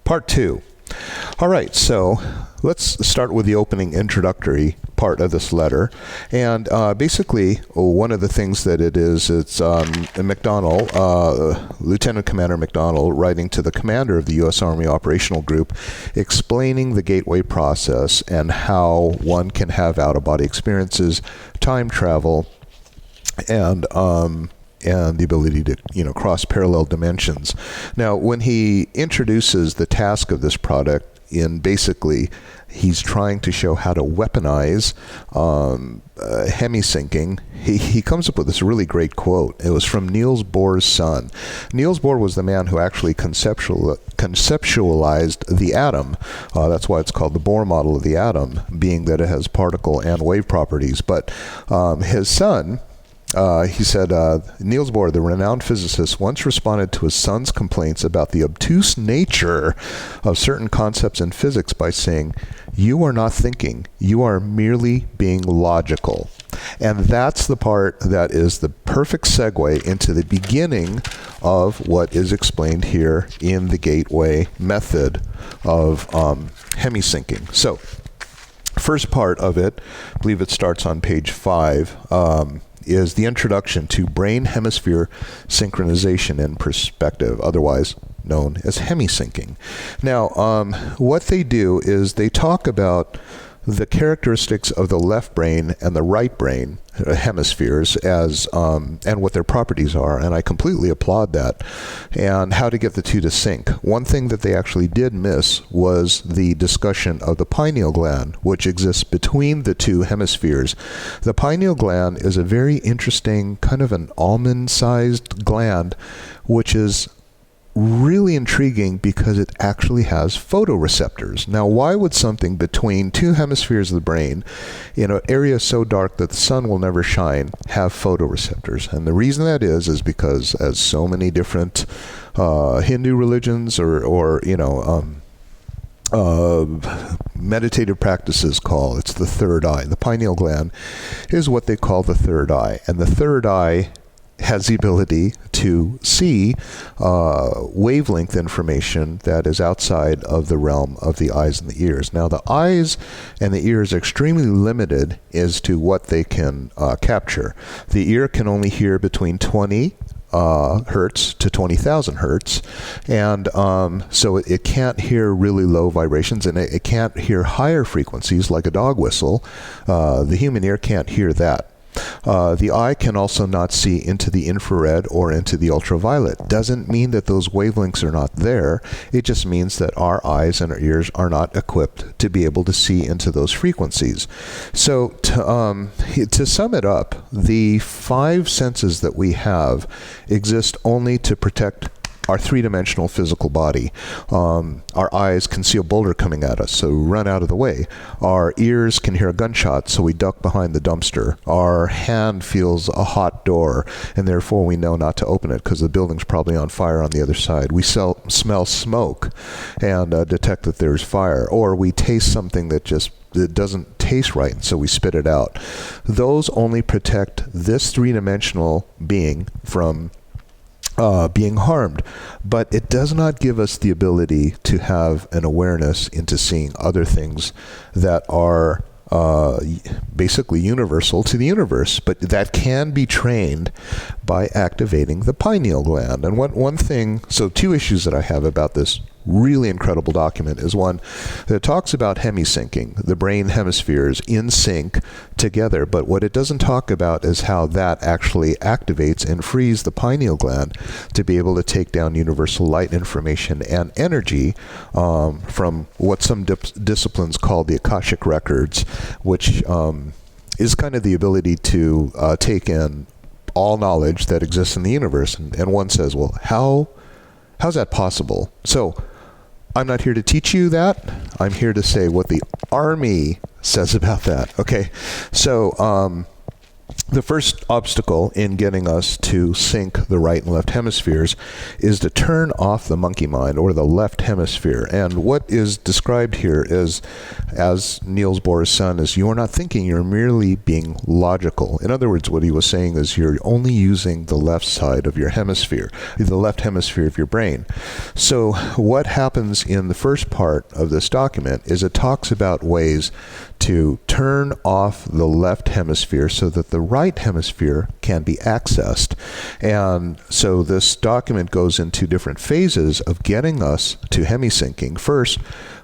Part 2. All right, so let's start with the opening introductory part of this letter. And basically, one of the things that it is, it's McDonnell, Lieutenant Commander McDonnell, writing to the commander of the U.S. Army Operational Group, explaining the gateway process and how one can have out-of-body experiences, time travel, and the ability to, cross parallel dimensions. Now, when he introduces the task of this product, basically, he's trying to show how to weaponize hemi-syncing. He comes up with this really great quote. It was from Niels Bohr's son. Niels Bohr was the man who actually conceptualized the atom. That's why it's called the Bohr model of the atom, being that it has particle and wave properties. But his son, he said, Niels Bohr, the renowned physicist, once responded to his son's complaints about the obtuse nature of certain concepts in physics by saying, "You are not thinking, you are merely being logical." And that's the part that is the perfect segue into the beginning of what is explained here in the gateway method of hemi-syncing. So, first part of it, I believe it starts on page 5, is the introduction to brain hemisphere synchronization and perspective, otherwise known as hemi-syncing. Now, what they do is they talk about the characteristics of the left brain and the right brain hemispheres as and what their properties are, and I completely applaud that, and how to get the two to sync. One thing that they actually did miss was the discussion of the pineal gland, which exists between the two hemispheres. The pineal gland is a very interesting, kind of an almond-sized gland, which is really intriguing because it actually has photoreceptors. Now, why would something between two hemispheres of the brain, in an area so dark that the sun will never shine, have photoreceptors? And the reason that is because, as so many different Hindu religions or meditative practices call, it's the third eye. The pineal gland is what they call the third eye, and the third eye has the ability to see wavelength information that is outside of the realm of the eyes and the ears. Now, the eyes and the ears are extremely limited as to what they can capture. The ear can only hear between 20 hertz to 20,000 hertz, and so it can't hear really low vibrations, and it can't hear higher frequencies like a dog whistle. The human ear can't hear that. The eye can also not see into the infrared or into the ultraviolet. Doesn't mean that those wavelengths are not there. It just means that our eyes and our ears are not equipped to be able to see into those frequencies. So to sum it up, the 5 senses that we have exist only to protect our three-dimensional physical body. Our eyes can see a boulder coming at us, so we run out of the way. Our ears can hear a gunshot, so we duck behind the dumpster. Our hand feels a hot door, and therefore we know not to open it because the building's probably on fire on the other side. We smell smoke and detect that there's fire. Or we taste something that it doesn't taste right, and so we spit it out. Those only protect this three-dimensional being from being harmed, but it does not give us the ability to have an awareness into seeing other things that are basically universal to the universe, but that can be trained by activating the pineal gland. And one thing, so 2 issues that I have about this really incredible document is one that talks about hemi-syncing, the brain hemispheres in sync together, but what it doesn't talk about is how that actually activates and frees the pineal gland to be able to take down universal light information and energy from what some disciplines call the Akashic records, which is kind of the ability to take in all knowledge that exists in the universe. And one says, well, how's that possible? So I'm not here to teach you that. I'm here to say what the Army says about that. Okay, so The first obstacle in getting us to sync the right and left hemispheres is to turn off the monkey mind, or the left hemisphere. And what is described here is, as Niels Bohr's son, is you are not thinking, you're merely being logical. In other words, what he was saying is you're only using the left side of your hemisphere, the left hemisphere of your brain. So what happens in the first part of this document is it talks about ways to turn off the left hemisphere so that the right hemisphere can be accessed. And so this document goes into different phases of getting us to hemi-syncing. First,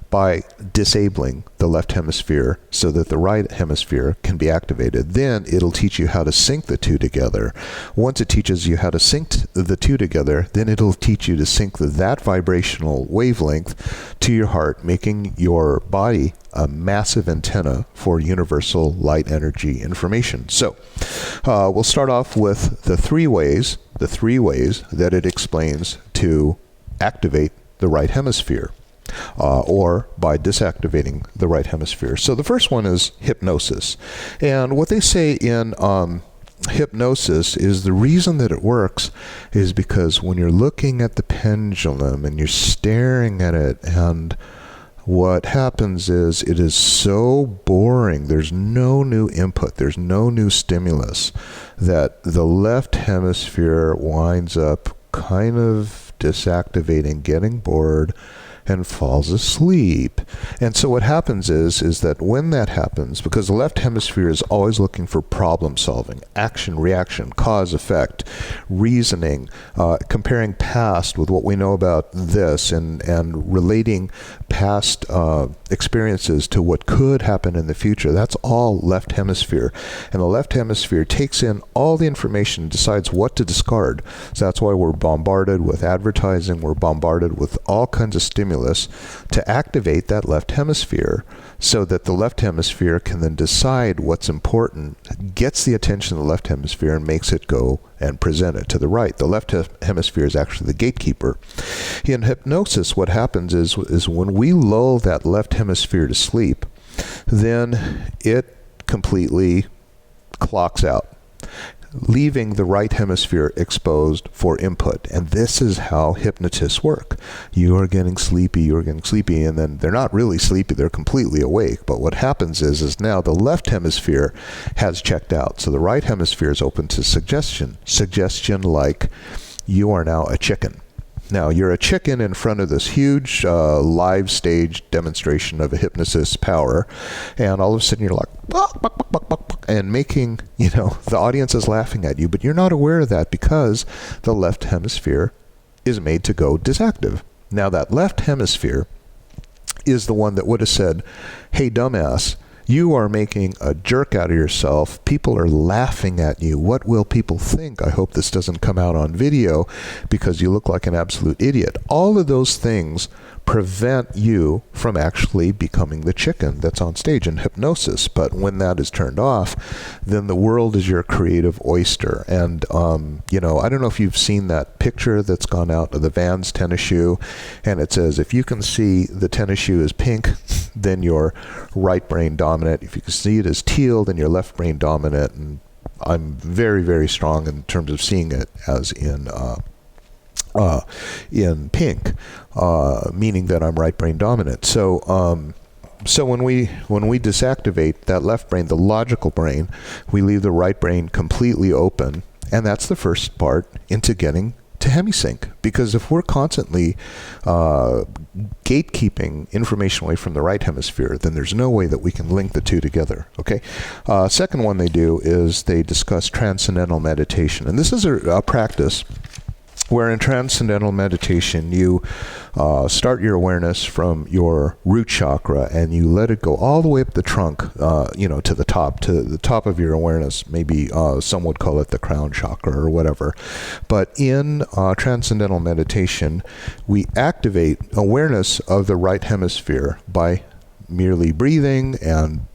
by disabling the left hemisphere so that the right hemisphere can be activated. Then it'll teach you how to sync the two together. Once it teaches you how to sync the two together, then it'll teach you to sync that vibrational wavelength to your heart, making your body a massive antenna for universal light energy information. So we'll start off with the three ways that it explains to activate the right hemisphere. Or by disactivating the right hemisphere. So the first one is hypnosis. And what they say in hypnosis is the reason that it works is because when you're looking at the pendulum and you're staring at it, and what happens is it is so boring, there's no new input, there's no new stimulus, that the left hemisphere winds up kind of disactivating, getting bored, and falls asleep. And so what happens is that when that happens, because the left hemisphere is always looking for problem solving, action, reaction, cause, effect, reasoning, comparing past with what we know about this, and relating past experiences to what could happen in the future. That's all left hemisphere. And the left hemisphere takes in all the information and decides what to discard. So that's why we're bombarded with advertising, we're bombarded with all kinds of stimuli to activate that left hemisphere, so that the left hemisphere can then decide what's important, gets the attention of the left hemisphere, and makes it go and present it to the right. The left hemisphere is actually the gatekeeper. In hypnosis, what happens is when we lull that left hemisphere to sleep, then it completely clocks out, leaving the right hemisphere exposed for input. And this is how hypnotists work. You are getting sleepy, and then they're not really sleepy, they're completely awake. But what happens is now the left hemisphere has checked out. So the right hemisphere is open to suggestion like, you are now a chicken. Now, you're a chicken in front of this huge live stage demonstration of a hypnotist's power, and all of a sudden you're like, "Bok, bok, bok, bok, bok, bok," and making, the audience is laughing at you, but you're not aware of that because the left hemisphere is made to go disactive. Now, that left hemisphere is the one that would have said, "Hey, dumbass, you are making a jerk out of yourself. People are laughing at you. What will people think? I hope this doesn't come out on video because you look like an absolute idiot." All of those things prevent you from actually becoming the chicken that's on stage in hypnosis. But when that is turned off, then the world is your creative oyster. And, I don't know if you've seen that picture that's gone out of the Vans tennis shoe, and it says, if you can see the tennis shoe is pink, then you're right brain dominant. If you can see it as teal, then you're left brain dominant. And I'm very, very strong in terms of seeing it as in pink, meaning that I'm right brain dominant. So when we disactivate that left brain, the logical brain, we leave the right brain completely open, and that's the first part into getting to hemi-sync. Because if we're constantly gatekeeping information away from the right hemisphere, then there's no way that we can link the two together. Okay. Second one they do is they discuss transcendental meditation, and this is a practice where in transcendental meditation you start your awareness from your root chakra and you let it go all the way up the trunk, to the top of your awareness. Maybe some would call it the crown chakra or whatever. But in transcendental meditation, we activate awareness of the right hemisphere by merely breathing and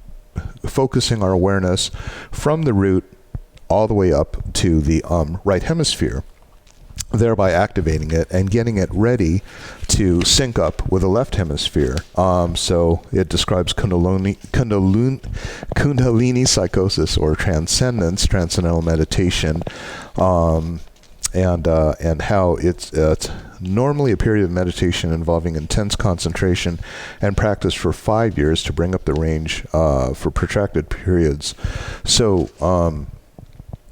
focusing our awareness from the root all the way up to the right hemisphere, thereby activating it and getting it ready to sync up with the left hemisphere. So it describes Kundalini psychosis or transcendental meditation, and how it's normally a period of meditation involving intense concentration and practice for 5 years to bring up the range for protracted periods. So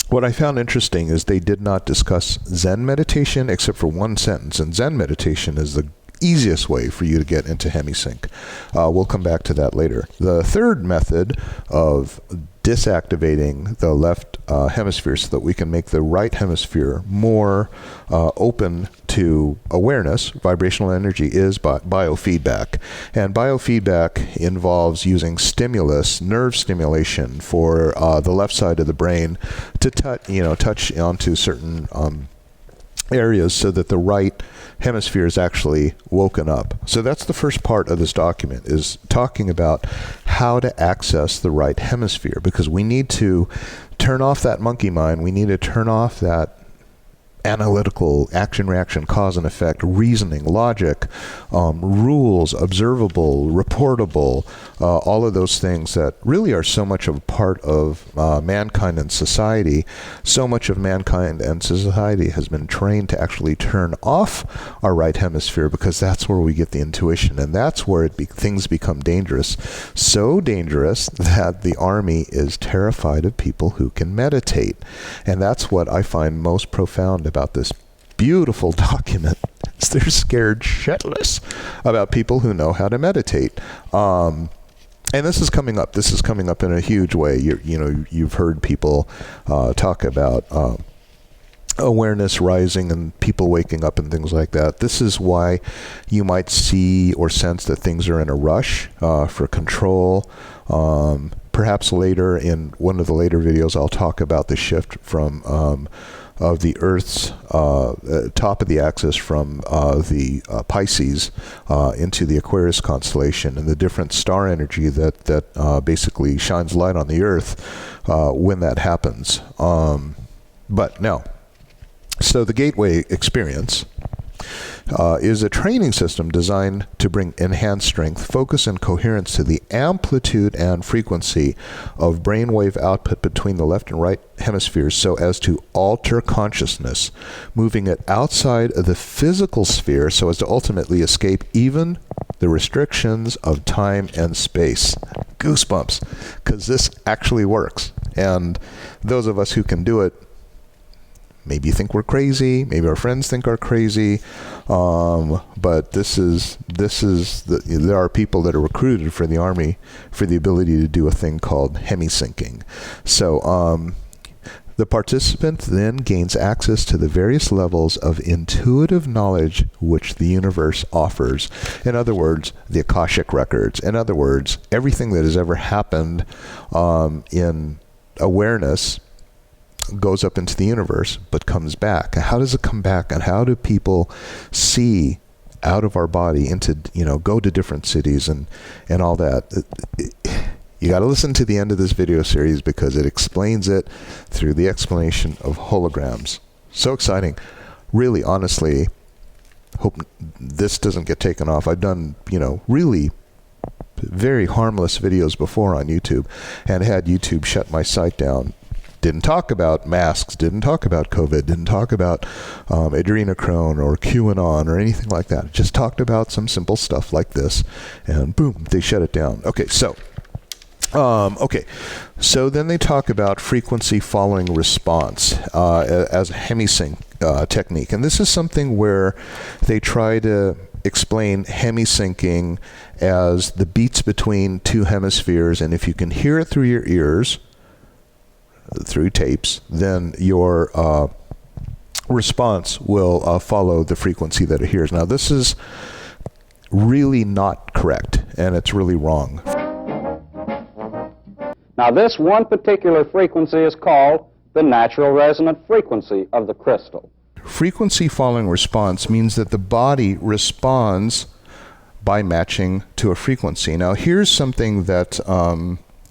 what I found interesting is they did not discuss Zen meditation except for one sentence, and Zen meditation is the easiest way for you to get into hemi-sync. We'll come back to that later. The third method of disactivating the left hemisphere so that we can make the right hemisphere more open to awareness, vibrational energy, is biofeedback. And biofeedback involves using stimulus, nerve stimulation for the left side of the brain to touch onto certain areas so that the right hemisphere is actually woken up. So that's the first part of this document, is talking about how to access the right hemisphere, because we need to turn off that monkey mind. We need to turn off that analytical action, reaction, cause and effect, reasoning, logic, rules, observable, reportable, all of those things that really are so much of a part of mankind and society. So much of mankind and society has been trained to actually turn off our right hemisphere, because that's where we get the intuition, and that's where things become dangerous. So dangerous that the army is terrified of people who can meditate. And that's what I find most profound about this beautiful document. They're scared shitless about people who know how to meditate. And this is coming up. This is coming up in a huge way. You've heard people talk about awareness rising and people waking up and things like that. This is why you might see or sense that things are in a rush for control. Perhaps later, in one of the later videos, I'll talk about the shift from of the Earth's top of the axis from the Pisces into the Aquarius constellation, and the different star energy that basically shines light on the Earth when that happens. But now, so the Gateway experience is a training system designed to bring enhanced strength, focus, and coherence to the amplitude and frequency of brainwave output between the left and right hemispheres, so as to alter consciousness, moving it outside of the physical sphere so as to ultimately escape even the restrictions of time and space. Goosebumps, because this actually works. And those of us who can do it maybe think we're crazy, maybe our friends think are crazy, but there are people that are recruited for the Army for the ability to do a thing called hemi-syncing. So the participant then gains access to the various levels of intuitive knowledge which the universe offers. In other words, the Akashic records. In other words, everything that has ever happened in awareness goes up into the universe, but comes back. How does it come back, and how do people see out of our body into, go to different cities and all that? You got to listen to the end of this video series, because it explains it through the explanation of holograms. So exciting. Really, honestly, hope this doesn't get taken off. I've done, really very harmless videos before on YouTube, and had YouTube shut my site down. Didn't talk about masks, didn't talk about COVID, didn't talk about adrenochrome or QAnon or anything like that. Just talked about some simple stuff like this, and boom, they shut it down. Okay, so then they talk about frequency following response as a hemi-sync technique. And this is something where they try to explain hemi-syncing as the beats between two hemispheres, and if you can hear it through your ears, through tapes, then your response will follow the frequency that it hears. Now, this is really not correct, and it's really wrong. Now, this one particular frequency is called the natural resonant frequency of the crystal. Frequency following response means that the body responds by matching to a frequency. Now, here's something that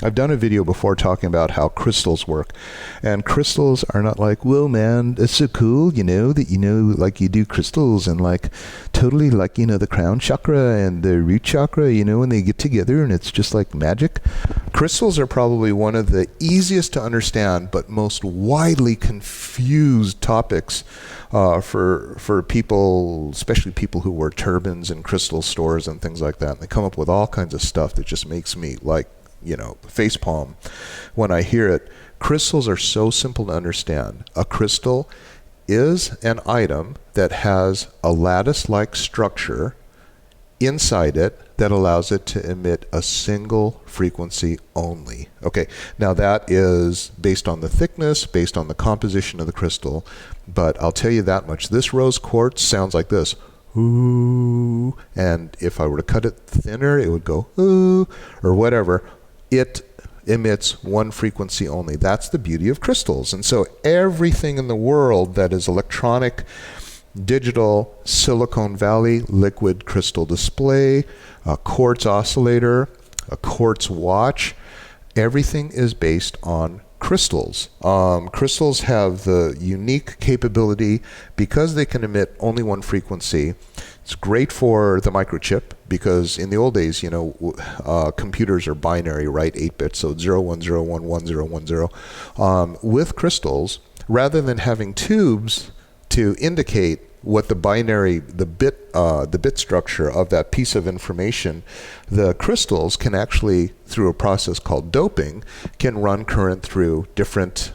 I've done a video before talking about how crystals work, and crystals are not like, whoa man, it's so cool, that like you do crystals and like totally like, the crown chakra and the root chakra, when they get together and it's just like magic. Crystals are probably one of the easiest to understand but most widely confused topics for people, especially people who wear turbans in crystal stores and things like that. And they come up with all kinds of stuff that just makes me like, facepalm when I hear it. Crystals are so simple to understand. A crystal is an item that has a lattice-like structure inside it that allows it to emit a single frequency only. Okay, now that is based on the thickness, based on the composition of the crystal, but I'll tell you that much. This rose quartz sounds like this. Ooh, and if I were to cut it thinner, it would go ooh, or whatever. It emits one frequency only. That's the beauty of crystals. And so everything in the world that is electronic, digital, Silicon Valley, liquid crystal display, a quartz oscillator, a quartz watch, everything is based on crystals. Crystals have the unique capability, because they can emit only one frequency. It's great for the microchip, because in the old days, computers are binary, right? 8 bits, so 010111010. With crystals, rather than having tubes to indicate what the binary, the bit structure of that piece of information, the crystals can actually, through a process called doping, can run current through different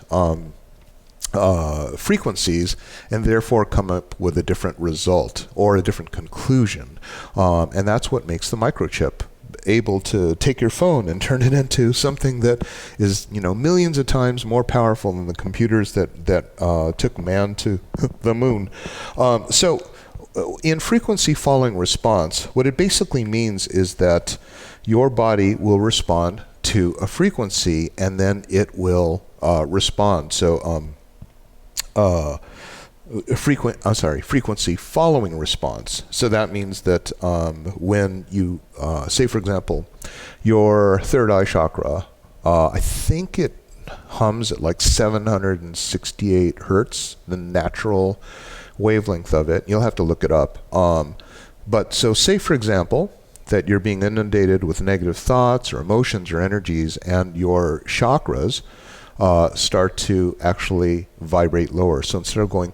frequencies and therefore come up with a different result or a different conclusion. And that's what makes the microchip able to take your phone and turn it into something that is, millions of times more powerful than the computers that took man to the moon. So in frequency following response, what it basically means is that your body will respond to a frequency and then it will respond. So frequency following response. So that means that when you, say for example, your third eye chakra, I think it hums at like 768 hertz, the natural wavelength of it. You'll have to look it up. But so say for example, that you're being inundated with negative thoughts or emotions or energies, and your chakras start to actually vibrate lower. So instead of going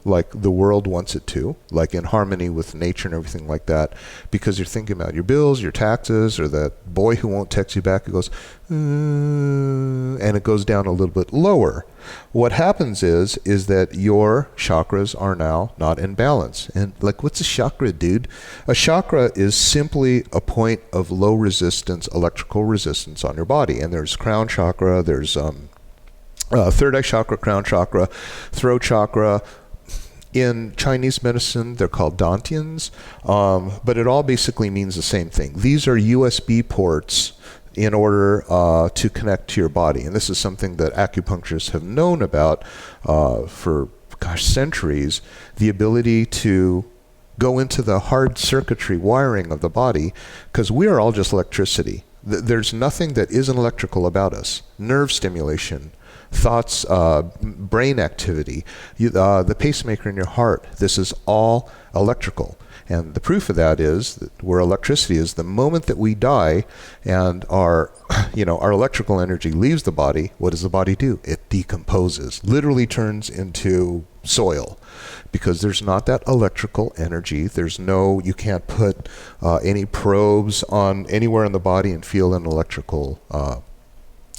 like the world wants it to, like in harmony with nature and everything like that, because you're thinking about your bills, your taxes, or that boy who won't text you back, it goes and it goes down a little bit lower. What happens is that your chakras are now not in balance. And like, what's a chakra, dude? A chakra is simply a point of low resistance, electrical resistance on your body. And there's crown chakra, there's third eye chakra, crown chakra, throat chakra. In Chinese medicine, they're called dantians, but it all basically means the same thing. These are USB ports in order to connect to your body. And this is something that acupuncturists have known about for, centuries, the ability to go into the hard circuitry wiring of the body, because we are all just electricity. There's nothing that isn't electrical about us. Nerve stimulation, thoughts, brain activity, the pacemaker in your heart, this is all electrical. And the proof of that is that where electricity is, the moment that we die and our electrical energy leaves the body, what does the body do? It decomposes, literally turns into soil, because there's not that electrical energy. You can't put any probes on anywhere in the body and feel an electrical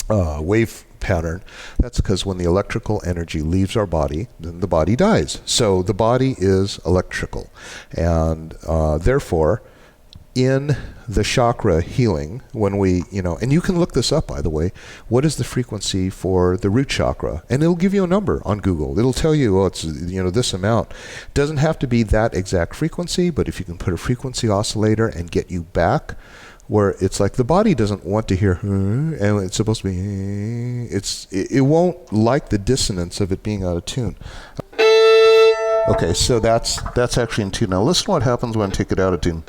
wave pattern. That's because when the electrical energy leaves our body, then the body dies. So the body is electrical. And therefore, in the chakra healing, when we, and you can look this up, by the way, what is the frequency for the root chakra? And it'll give you a number on Google. It'll tell you, it's, this amount. It doesn't have to be that exact frequency, but if you can put a frequency oscillator and get you back where it's like the body doesn't want to hear, and it's supposed to be, it won't like the dissonance of it being out of tune. Okay, so that's actually in tune. Now listen to what happens when I take it out of tune.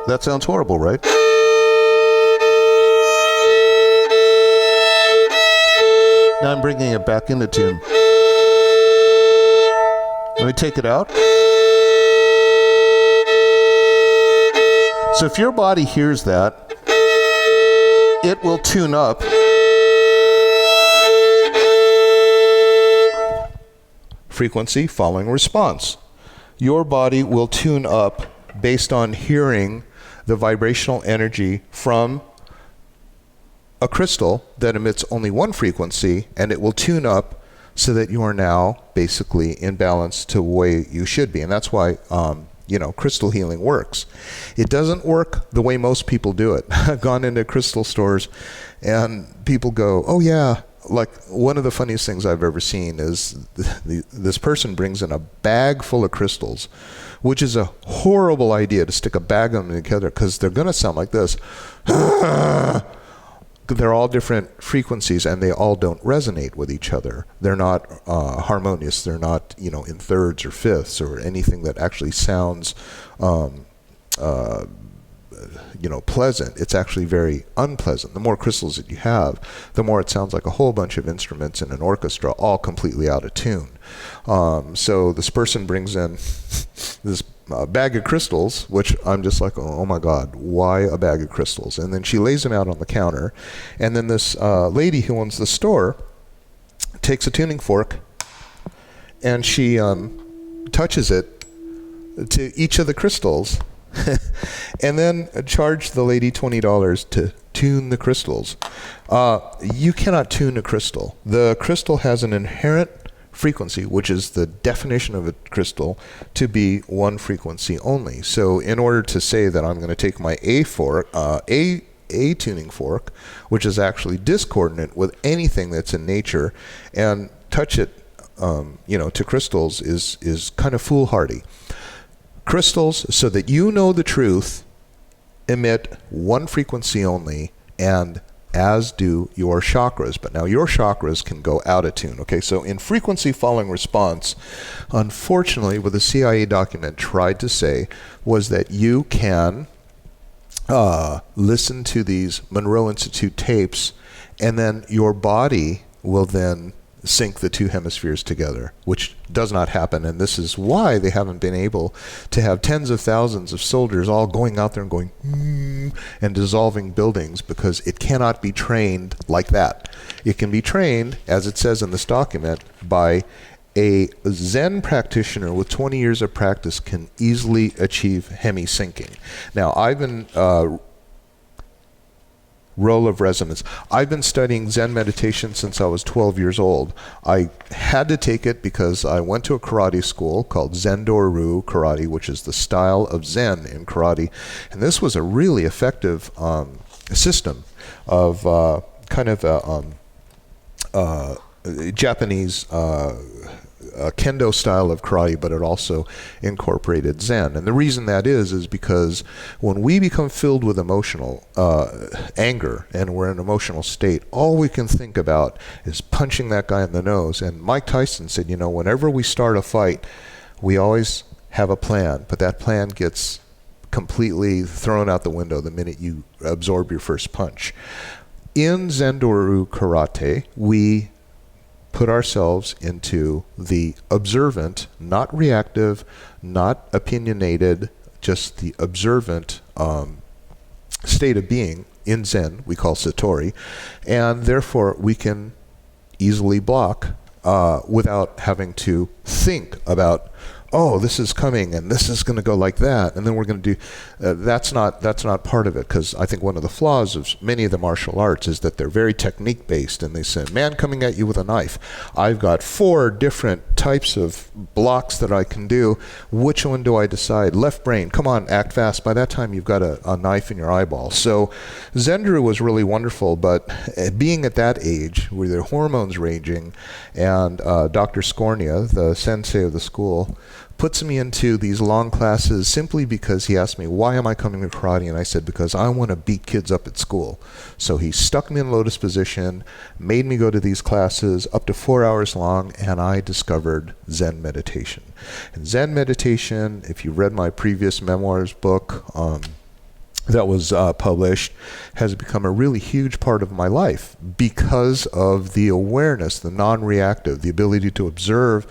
That sounds horrible, right? Now I'm bringing it back into tune. Let me take it out. So if your body hears that, it will tune up frequency following response. Your body will tune up based on hearing the vibrational energy from a crystal that emits only one frequency, and it will tune up so that you are now basically in balance to the way you should be. And that's why crystal healing works. It doesn't work the way most people do it. I've gone into crystal stores and people go, oh yeah, like one of the funniest things I've ever seen is this person brings in a bag full of crystals, which is a horrible idea to stick a bag of them together because they're going to sound like this. They're all different frequencies and they all don't resonate with each other. They're not harmonious. They're not, in thirds or fifths or anything that actually sounds, pleasant. It's actually very unpleasant. The more crystals that you have, the more it sounds like a whole bunch of instruments in an orchestra, all completely out of tune. So this person brings in this bag of crystals, which I'm just like, oh my God, why a bag of crystals? And then she lays them out on the counter. And then this lady who owns the store takes a tuning fork and she touches it to each of the crystals and then charged the lady $20 to tune the crystals. You cannot tune a crystal. The crystal has an inherent frequency, which is the definition of a crystal, to be one frequency only. So in order to say that I'm going to take my A tuning fork, which is actually discordant with anything that's in nature, and touch it, to crystals is kind of foolhardy. Crystals, so that you know the truth, emit one frequency only, and as do your chakras. But now your chakras can go out of tune. Okay, so in frequency following response, unfortunately, what the CIA document tried to say was that you can listen to these Monroe Institute tapes, and then your body will then sync the two hemispheres together, which does not happen. And this is why they haven't been able to have tens of thousands of soldiers all going out there and going and dissolving buildings, because it cannot be trained like that. It can be trained, as it says in this document, by a Zen practitioner with 20 years of practice can easily achieve hemi-syncing. Now, I've been role of resonance. I've been studying Zen meditation since I was 12 years old. I had to take it because I went to a karate school called Zen-Do-Ryu Karate, which is the style of Zen in karate. And this was a really effective system of Japanese kendo style of karate, but it also incorporated Zen. And the reason that is because when we become filled with emotional anger and we're in an emotional state, all we can think about is punching that guy in the nose. And Mike Tyson said, whenever we start a fight, we always have a plan, but that plan gets completely thrown out the window the minute you absorb your first punch. In Zen-Do-Ryu Karate, we put ourselves into the observant, not reactive, not opinionated, just the observant state of being in Zen, we call Satori, and therefore we can easily block without having to think about, oh, this is coming and this is going to go like that, and then we're going to do that's not part of it, because I think one of the flaws of many of the martial arts is that they're very technique based, and they say, man coming at you with a knife, I've got 4 different types of blocks that I can do, which one do I decide? Left brain, come on, act fast. By that time you've got a knife in your eyeball. So Zen-Do was really wonderful, but being at that age with their hormones raging, and Dr. Skornia, the sensei of the school, puts me into these long classes simply because he asked me, why am I coming to karate? And I said, because I want to beat kids up at school. So he stuck me in lotus position, made me go to these classes up to 4 hours long, and I discovered Zen meditation. And Zen meditation, if you read my previous memoirs book, that was published has become a really huge part of my life because of the awareness, the non-reactive, the ability to observe,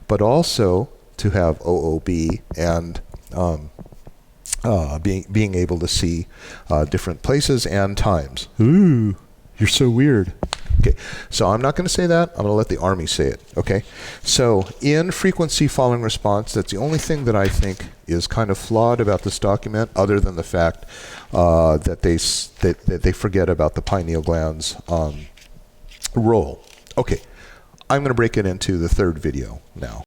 but also to have OOB and being able to see different places and times. Ooh, you're so weird. Okay, so I'm not going to say that. I'm going to let the Army say it. Okay, so in frequency following response, that's the only thing that I think is kind of flawed about this document, other than the fact that they forget about the pineal gland's role. Okay, I'm going to break it into the third video now.